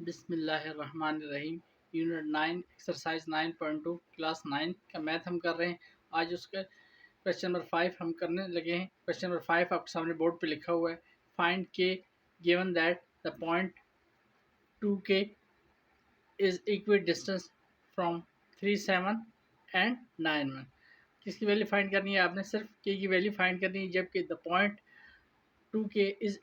बिस्मिल्लाहिर्रहमानिर्रहीम। Unit 9 exercise 9.2 class 9 का math हम कर रहे हैं। आज उसका क्वेश्चन नंबर 5 हम करने लगे हैं। क्वेश्चन नंबर 5 आपके सामने बोर्ड पे लिखा हुआ है। फाइंड के given that the point 2K is equi distance from 3, 7 and 9, 1। किसकी वैल्यू फाइंड करनी है? आपने सिर्फ के की वैल्यू फाइंड करनी है, जबकि the point 2K is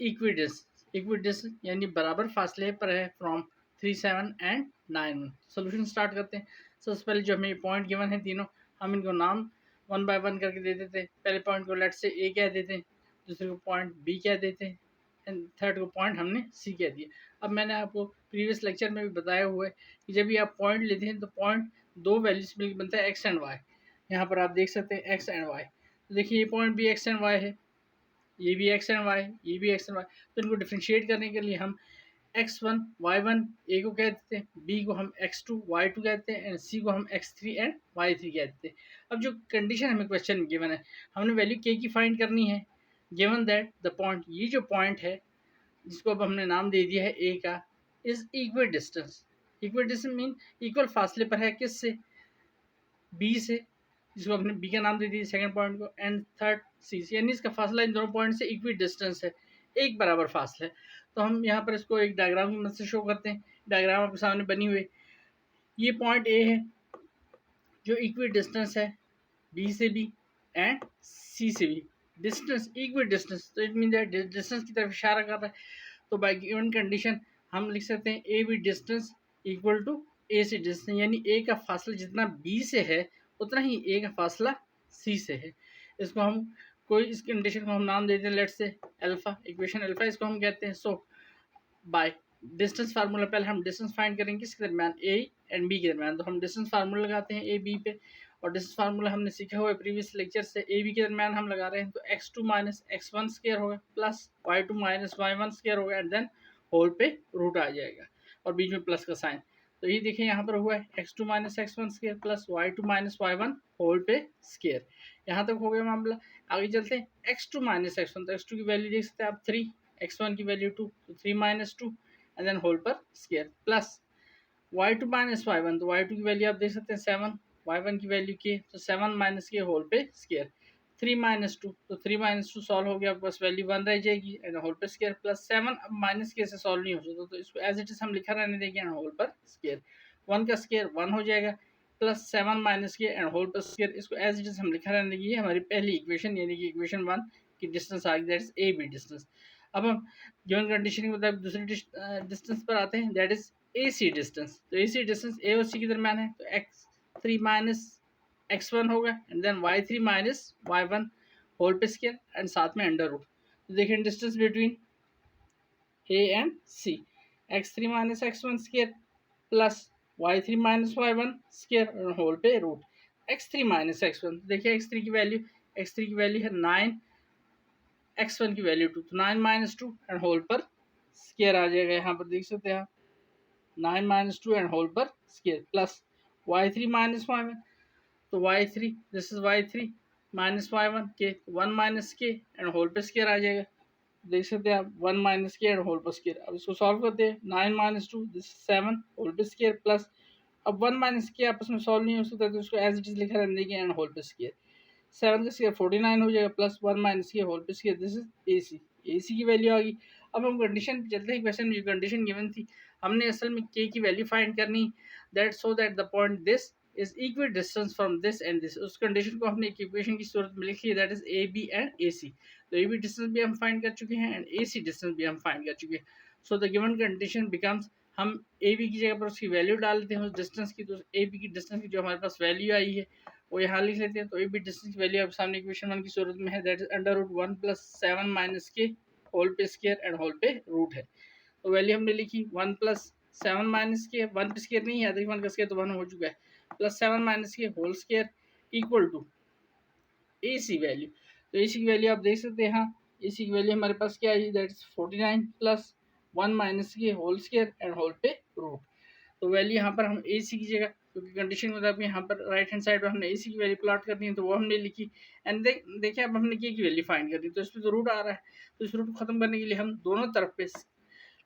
equidistance यानी बराबर फासले पर है फ्रॉम 3, 7 एंड 9, 1। सोल्यूशन स्टार्ट करते हैं। सबसे पहले जो हमें पॉइंट गिवन है तीनों, हम इनको नाम 1 बाय 1 करके दे देते हैं। पहले पॉइंट को लेट से ए कह देते हैं, दूसरे को पॉइंट बी कह देते हैं, एंड थर्ड को पॉइंट हमने सी कह दिया। अब मैंने आपको प्रीवियस लेक्चर में भी बताया हुआ है कि जब भी आप पॉइंट लेते हैं तो पॉइंट दो वैल्यूज मिलकर बनता है एक्स एंड वाई। यहाँ पर आप देख सकते हैं एक्स एंड वाई। तो देखिए ये पॉइंट भी एक्स एंड वाई है, ये भी एक्स एंड वाई, ये भी एक्स एंड वाई। तो इनको डिफ्रेंशिएट करने के लिए हम x1 y1 ए को कहते हैं, बी को हम x2 y2 कहते हैं, एंड सी को हम x3 एंड y3 कहते हैं। अब जो कंडीशन हमें क्वेश्चन में गिवन है, हमने वैल्यू k की फाइंड करनी है। गिवन दैट द पॉइंट, ये जो पॉइंट है जिसको अब हमने नाम दे दिया है a का, is equal distance. Equal distance mean equal फासले पर है, किससे? b से, जिसको हमने बी का नाम दे दिया सेकंड पॉइंट को, एंड थर्ड सी से, यानी इसका फासला इन दोनों पॉइंट से इक्वी डिस्टेंस है, एक बराबर फासला है। तो हम यहाँ पर इसको एक डायग्राम की मदद से शो करते हैं। डायग्राम आपके सामने बनी हुई। ये पॉइंट ए है जो इक्वी डिस्टेंस है बी से भी एंड सी से भी। डिस्टेंस इक्वी डिस्टेंस, तो इट मीन दैट डिस्टेंस की तरफ इशारा कर रहा है। तो बाय गिवन कंडीशन हम लिख सकते हैं A B distance equal to A से डिस्टेंस, यानी ए का फासला जितना बी से है उतना ही ए का फासला सी से है। इसको हम कोई इस कंडीशन को हम नाम देते हैं let's say alpha, equation alpha इसको हम कहते हैं। सो बाय डिस्टेंस फार्मूला, पहले हम डिस्टेंस फाइंड करेंगे किसके दरमियान, ए एंड बी के दरमियान। तो हम डिस्टेंस फार्मूला लगाते हैं ए बी पे, और डिस्टेंस फार्मूला हमने सीखा हुआ है प्रीवियस लेक्चर से। ए बी के दरमियान हम लगा रहे हैं, तो x2 माइनस x1 स्क्वायर होगा plus y2 minus y1 square होगा, एंड देन होल पे रूट आ जाएगा और बीच में प्लस का साइन। तो ये देखिए यहाँ पर हुआ है x2 minus x1 square plus y2 minus y1 whole पे स्क्वायर। यहाँ तक हो गया मामला। आगे चलते हैं x2 माइनस x1, तो x2 की वैल्यू देख सकते हैं आप 3, x1 की वैल्यू 2, तो 3 माइनस 2 एंड देन होल पर square plus y2 minus y1, तो y2 की वैल्यू आप देख सकते हैं 7, y1 की वैल्यू k, तो 7 माइनस के होल पे स्क्वायर, 3 माइनस 2, तो 3 माइनस 2 सॉल्व हो गया, आपके पास वैल्यू 1 रह जाएगी एंड होल पे स्क्वायर प्लस 7। अब माइनस के से सॉल्व नहीं हो सकता, तो इसको एज इट इज हम लिखा रहने देंगे एंड होल पर स्क्वायर। 1 का स्क्वायर 1 हो जाएगा प्लस 7 माइनस के एंड होल पर स्क्वायर, इसको एज इट इज हम लिखा रहने देंगे। ये हमारी पहली इक्वेशन यानी कि इक्वेशन 1 की डिस्टेंस आ गई, that is A B distance. अब हम गिवन कंडीशन के मुताबिक दूसरी डिस्टेंस पर आते हैं, दैट इज AC डिस्टेंस। तो AC डिस्टेंस A और C के दरम्यान है, तो x3 माइनस x1 होगा and then y3 minus y1 whole पे स्क्वायर एंड साथ में अंडर रूट। तो देखिए distance between A and C, x3 minus x1 square plus y3 minus y1 square whole पे रूट x3 माइनस x1। देखिए x3 की value है 9, x1 की वैल्यू 2, तो 9 माइनस 2 एंड होल पर स्क्वायर आ जाएगा। यहाँ पर देख सकते हैं आप 9 माइनस 2 एंड होल पर square plus y3 minus y1, तो y3 this is y3 minus y1 के 1 माइनस के एंड होल पे स्क्वायर आ जाएगा। देख सकते हैं आप 1 माइनस के एंड होल पर स्क्वायर। अब इसको सॉल्व करते हैं, 9 माइनस 2 दिस 7 होल पे स्क्वायर प्लस, अब 1 माइनस के आपस में सॉल्व नहीं हो सकता, तो इसको एज इट इज लिखा रहने देंगे एंड होल पे स्क्वायर। 7 का स्क्वायर 49 हो जाएगा प्लस 1 माइनस के होल पे स्क्वायर, दिस इज AC की वैल्यू आ गई। अब हम कंडीशन चलते हैं, क्वेश्चन में जो कंडीशन गिवन थी हमने असल में k की वैल्यू फाइंड करनी, that so that the point this is equal distance from this and this. उस कंडीशन को हमने एक इक्वेशन की सूरत में लिख लिया, that is AB and AC। तो AB डिस्टेंस भी हम फाइंड कर चुके हैं एंड AC डिस्टेंस भी हम फाइंड कर चुके हैं। So the given condition becomes, हम AB की जगह पर उसकी वैल्यू डाल देते हैं उस डिस्टेंस की, तो AB की डिस्टेंस की जो हमारे पास वैल्यू आई है वो यहाँ लिख लेते हैं। तो AB डिस्टेंस की वैल्यू आप सामने इक्वेशन 1 की सूरत में है, that is under root 1 plus 7 minus k whole पे स्क्वायर एंड होल पे रूट है। तो वैल्यू हमने लिखी 1 प्लस 7 माइनस के 1 पे स्क्वायर नहीं है, देखिए 1 का स्क्वायर तो 1 हो चुका है, plus 7 minus k whole square equal to AC value. तो AC की वैल्यू आप देख सकते हैं, हाँ AC की वैल्यू हमारे पास क्या है, that is 49 plus 1 minus k whole square and whole पे रूट। तो वैल्यू यहाँ पर हम AC की जगह, क्योंकि कंडीशन में अब यहाँ पर राइट हैंड साइड पर हमने AC की वैल्यू प्लॉट करनी है, तो वो हमने लिखी एंड देखिए अब हमने k की वैल्यू फाइंड करनी है, तो इसमें तो रूट आ रहा है, तो इस रूट को खत्म करने के लिए हम दोनों तरफ पे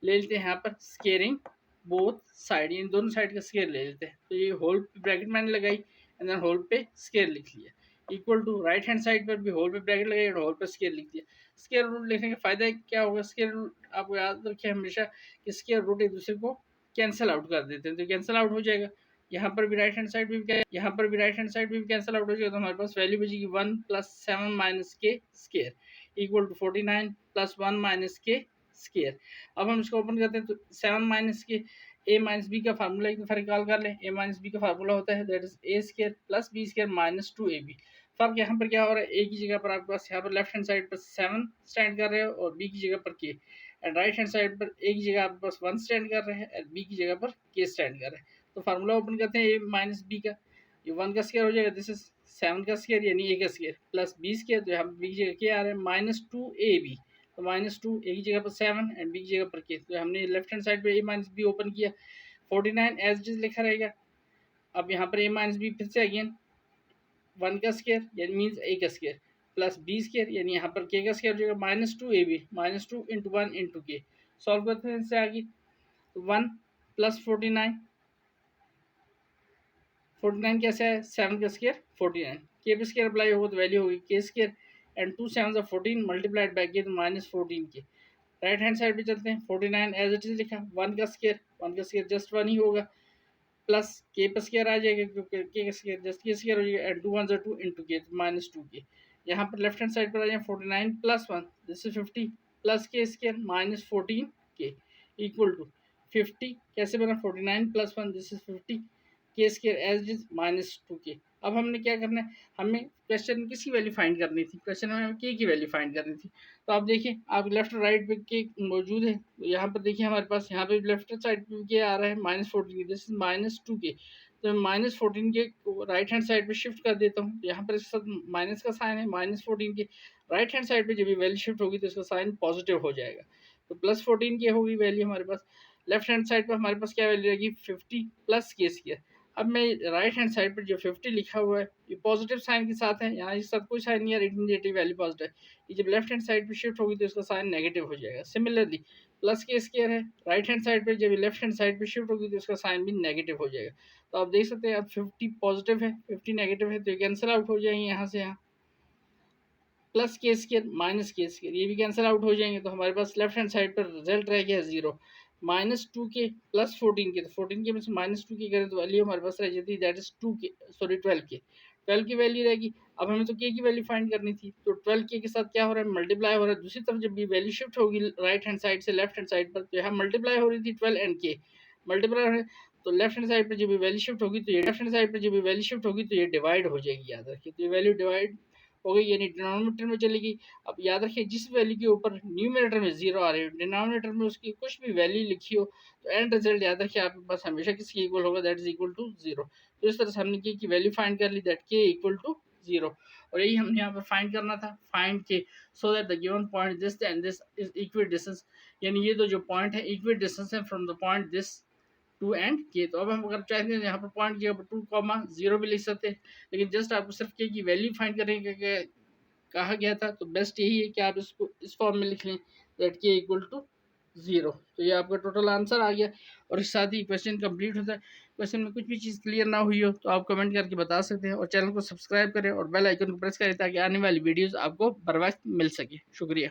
ले लेते हैं यहाँ पर स्केयरिंग बोथ साइड, यानी दोनों साइड का स्केयर ले लेते हैं। तो ये होल ब्रैकेट मैंने लगाई एंड देन होल पे स्केयर लिख लिया, equal to right hand side पर भी होल पे ब्रैकेट लगाई और होल पे स्केयर लिख दिया। स्केयर रूट लिखने का फायदा क्या होगा, स्केयर रूट आपको याद रखिए हमेशा कि स्केयर रूट एक दूसरे को कैंसिल आउट कर देते हैं, तो कैंसिल आउट हो जाएगा। यहाँ पर भी राइट हैंड साइड भी कैंसिल आउट हो जाएगा, तो हमारे पास वैल्यू बचेगी 1 + 7 - k square equal to 49 + 1 - k square. अब हम इसको ओपन करते हैं तो 7 - k a - b का फार्मूला एक दफा निकाल कर लें। a - b का फार्मूला होता है that is a square plus b square minus 2ab। फर्क यहाँ पर क्या हो रहा है, a की जगह पर आपके पास यहाँ पर लेफ्ट हैंड साइड पर 7 स्टैंड कर रहे हो और b की जगह पर k, and right hand side पर a की जगह आपके पास 1 स्टैंड कर रहे हैं और b की जगह पर k स्टैंड कर रहे हैं। तो फार्मूला ओपन करते हैं a - b का, ये 1 का स्क्वायर हो जाएगा, दिस इज 7 का स्क्वायर यानी a का स्क्वायर प्लस b स्क्वायर, तो यहाँ पर b की जगह क्या आ रहा है -2ab, तो -2 a की जगह पर 7 एंड b की जगह पर k, तो हमने लेफ्ट हैंड साइड पे a - b ओपन किया, 49 एज इट इज लिखा रहेगा। अब यहाँ पर a - b फिर से अगेन 1 का स्क्वायर यानी मीन्स a का स्क्वायर प्लस b स्क्वायर यानी यहाँ पर k का स्क्वायर हो जाएगा -2ab, -2 × 1 × k। सॉल्व करते हैं इससे आगे, 1 + 49 कैसे है, 7 का स्क्वायर 49, k पे स्क्वायर अप्लाई होगा तो वैल्यू होगी k square and 2 7 14 multiplied by k तो -14 k। राइट हैंड साइड पे चलते हैं, 49 एज इट इज लिखा, 1 का स्क्वायर जस्ट 1 ही होगा, प्लस के पर स्क्वायर आ जाएगा क्योंकि के का स्क्वायर जस्ट के स्क्वायर हो जाएगा एंड 2 1 2 × के तो -2k। यहाँ पर लेफ्ट हैंड साइड पर आ जाए, 49 + 1 दिस इज 50 प्लस के स्क्वायर -14k इक्वल टू 50 कैसे बना, 49 + 1 दिस इज 50 के स्क्वायर एज इज -2k। अब हमने क्या करना है, हमें क्वेश्चन में किसकी वैल्यू फाइंड करनी थी, क्वेश्चन में हमें के की वैल्यू फाइंड करनी थी। तो आप देखिए आप लेफ्ट और राइट पे के मौजूद है, यहाँ पर देखिए हमारे पास यहाँ पे लेफ्ट साइड पे के आ रहा है -14, दिस इज -2k, तो -14 के राइट हैंड साइड पे शिफ्ट कर देता हूँ, यहाँ पर इसके साथ माइनस का साइन है, -14 के राइट हैंड साइड पे जब भी वैल्यू शिफ्ट होगी तो इसका साइन पॉजिटिव हो जाएगा, तो +14 की होगी वैल्यू हमारे पास। लेफ्ट हैंड साइड पर हमारे पास क्या वैल्यू रहेगी, 50 + k स्क्वायर। अब मैं राइट हैंड साइड पर जो 50 लिखा हुआ है ये पॉजिटिव साइन के साथ है, यहाँ इसके साथ कोई साइन नहीं है, नेगेटिव वैल्यू पॉजिटिव है, ये जब लेफ्ट हैंड साइड पे शिफ्ट होगी तो इसका साइन नेगेटिव हो जाएगा। सिमिलरली प्लस के स्क्वायर है, राइट हैंड साइड पे जब लेफ्ट हैंड साइड पे शिफ्ट होगी तो इसका साइन भी नेगेटिव हो जाएगा। तो आप देख सकते हैं अब 50 पॉजिटिव है 50 नेगेटिव है तो ये कैंसिल आउट हो जाएंगे यहाँ से, यहाँ प्लस के स्क्वायर माइनस के स्क्वायर ये भी कैंसिल आउट हो जाएंगे, तो हमारे पास लेफ्ट हैंड साइड पर रिजल्ट रह गया 0, -2k + 14k, तो 14k में से -2k करें तो वैल्यू हमारे पास रह जाती है that is 2k, sorry 12k, 12 की वैल्यू रहेगी। अब हमें तो k की वैल्यू फाइंड करनी थी, तो 12k के साथ क्या हो रहा है, मल्टीप्लाई हो रहा है, दूसरी तरफ जब भी वैल्यू शिफ्ट होगी राइट हैंड साइड से लेफ्ट हैंड साइड पर, तो यहाँ मल्टीप्लाई हो रही थी 12 एंड k मल्टीप्लाई हो रही है, तो लेफ्ट हैंड साइड पर जब भी वैल्यू शिफ्ट होगी तो ये लेफ्ट हैंड साइड पर जब भी वैल्यू शिफ्ट होगी तो ये डिवाइड हो जाएगी, याद रखिए, तो ये वैल्यू डिवाइड हो गई यानी डिनोमिनेटर में चलेगी। अब याद रखिए जिस वैल्यू के ऊपर न्यूमरेटर में 0 आ रही है डिनोमिनेटर में उसकी कुछ भी वैल्यू लिखी हो तो एंड रिजल्ट याद रखिए आपके पास हमेशा किसके इक्वल होगा, दैट इज इक्वल टू 0। तो इस तरह से हमने के की वैल्यू फाइंड कर ली दैट के इक्वल टू 0, और यही हमने यहाँ पर फाइंड करना था, find k so that the given point this and this is equal distance, यानी ये जो पॉइंट है इक्वल डिस्टेंस है from the point this two and k. तो अब हम अगर चाहते हैं यहाँ पर पॉइंट के ऊपर 2, 0 भी लिख सकते हैं, लेकिन जस्ट आपको सिर्फ के की वैल्यू फाइंड करने का कहा गया था, तो बेस्ट यही है कि आप इसको इस फॉर्म में लिख लें दैट के इक्वल टू 0। तो ये आपका टोटल आंसर आ गया, और इस साथ ही क्वेश्चन कंप्लीट होता है। क्वेश्चन में कुछ भी चीज़ क्लियर ना हुई हो तो आप कमेंट करके बता सकते हैं, और चैनल को सब्सक्राइब करें और बेल आइकन को प्रेस करें ताकि आने वाली वीडियोज़ आपको बर वक्त मिल सके। शुक्रिया।